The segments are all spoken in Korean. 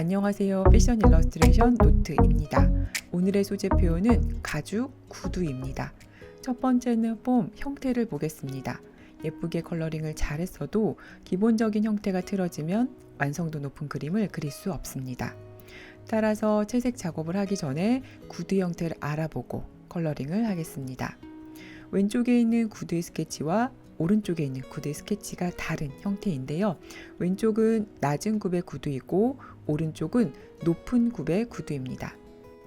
안녕하세요. 패션 일러스트레이션 노트입니다. 오늘의 소재 표현은 가죽 구두입니다. 첫 번째는 폼 형태를 보겠습니다. 예쁘게 컬러링을 잘했어도 기본적인 형태가 틀어지면 완성도 높은 그림을 그릴 수 없습니다. 따라서 채색 작업을 하기 전에 구두 형태를 알아보고 컬러링을 하겠습니다. 왼쪽에 있는 구두의 스케치와 오른쪽에 있는 구두의 스케치가 다른 형태인데요. 왼쪽은 낮은 굽의 구두이고 오른쪽은 높은 굽의 구두입니다.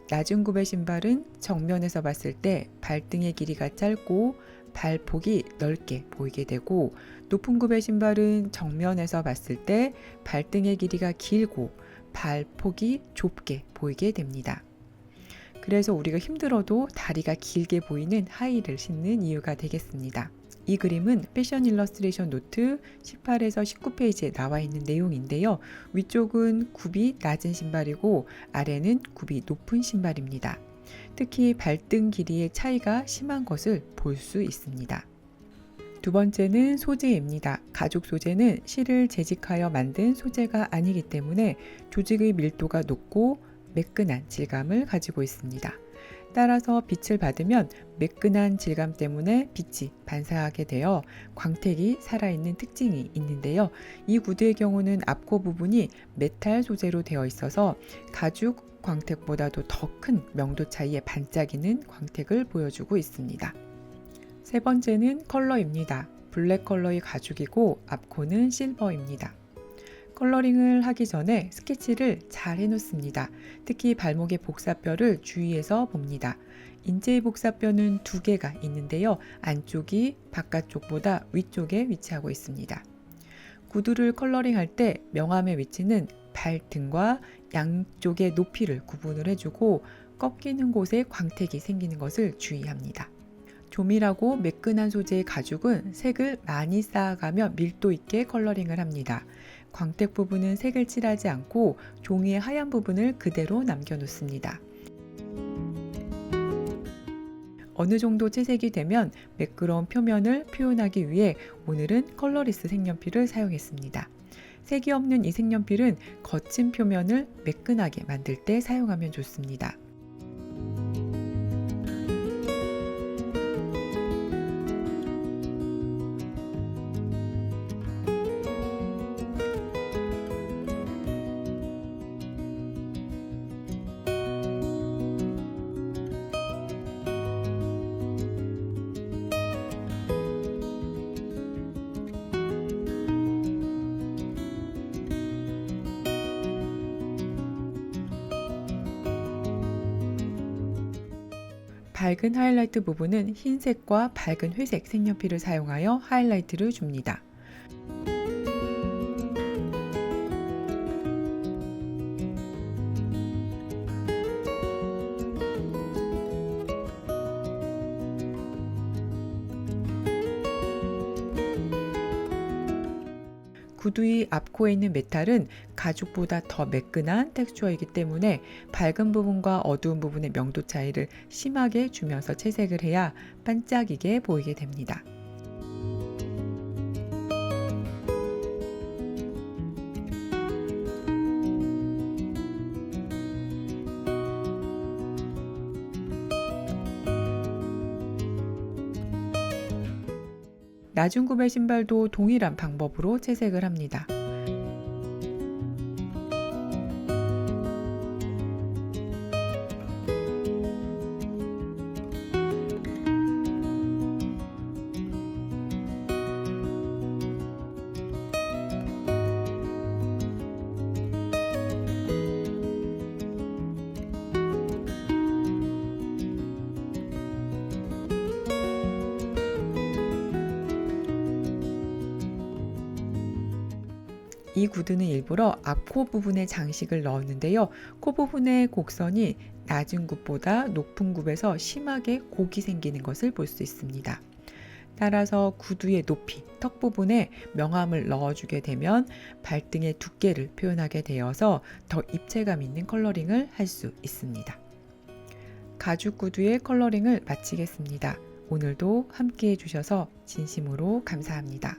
낮은 굽의 신발은 정면에서 봤을 때 발등의 길이가 짧고 발폭이 넓게 보이게 되고, 높은 굽의 신발은 정면에서 봤을 때 발등의 길이가 길고 발폭이 좁게 보이게 됩니다. 그래서 우리가 힘들어도 다리가 길게 보이는 하이힐을 신는 이유가 되겠습니다. 이 그림은 패션 일러스트레이션 노트 18에서 19페이지에 나와 있는 내용인데요. 위쪽은 굽이 낮은 신발이고 아래는 굽이 높은 신발입니다. 특히 발등 길이의 차이가 심한 것을 볼 수 있습니다. 두 번째는 소재입니다. 가죽 소재는 실을 재직하여 만든 소재가 아니기 때문에 조직의 밀도가 높고 매끈한 질감을 가지고 있습니다. 따라서 빛을 받으면 매끈한 질감 때문에 빛이 반사하게 되어 광택이 살아있는 특징이 있는데요. 이 구두의 경우는 앞코 부분이 메탈 소재로 되어 있어서 가죽 광택보다도 더 큰 명도 차이에 반짝이는 광택을 보여주고 있습니다. 세 번째는 컬러입니다. 블랙 컬러의 가죽이고 앞코는 실버입니다. 컬러링을 하기 전에 스케치를 잘 해놓습니다. 특히 발목의 복사뼈를 주의해서 봅니다. 인체의 복사뼈는 2개가 있는데요. 안쪽이 바깥쪽보다 위쪽에 위치하고 있습니다. 구두를 컬러링할 때 명암의 위치는 발등과 양쪽의 높이를 구분을 해주고 꺾이는 곳에 광택이 생기는 것을 주의합니다. 조밀하고 매끈한 소재의 가죽은 색을 많이 쌓아가며 밀도 있게 컬러링을 합니다. 광택 부분은 색을 칠하지 않고 종이의 하얀 부분을 그대로 남겨놓습니다. 어느 정도 채색이 되면 매끄러운 표면을 표현하기 위해 오늘은 컬러리스 색연필을 사용했습니다. 색이 없는 이 색연필은 거친 표면을 매끈하게 만들 때 사용하면 좋습니다. 밝은 하이라이트 부분은 흰색과 밝은 회색 색연필을 사용하여 하이라이트를 줍니다. 구두의 앞코에 있는 메탈은 가죽보다 더 매끈한 텍스처이기 때문에 밝은 부분과 어두운 부분의 명도 차이를 심하게 주면서 채색을 해야 반짝이게 보이게 됩니다. 낮은 굽의 신발도 동일한 방법으로 채색을 합니다. 이 구두는 일부러 앞코 부분에 장식을 넣었는데요. 코 부분의 곡선이 낮은 굽보다 높은 굽에서 심하게 곡이 생기는 것을 볼 수 있습니다. 따라서 구두의 높이, 턱 부분에 명암을 넣어주게 되면 발등의 두께를 표현하게 되어서 더 입체감 있는 컬러링을 할 수 있습니다. 가죽 구두의 컬러링을 마치겠습니다. 오늘도 함께 해주셔서 진심으로 감사합니다.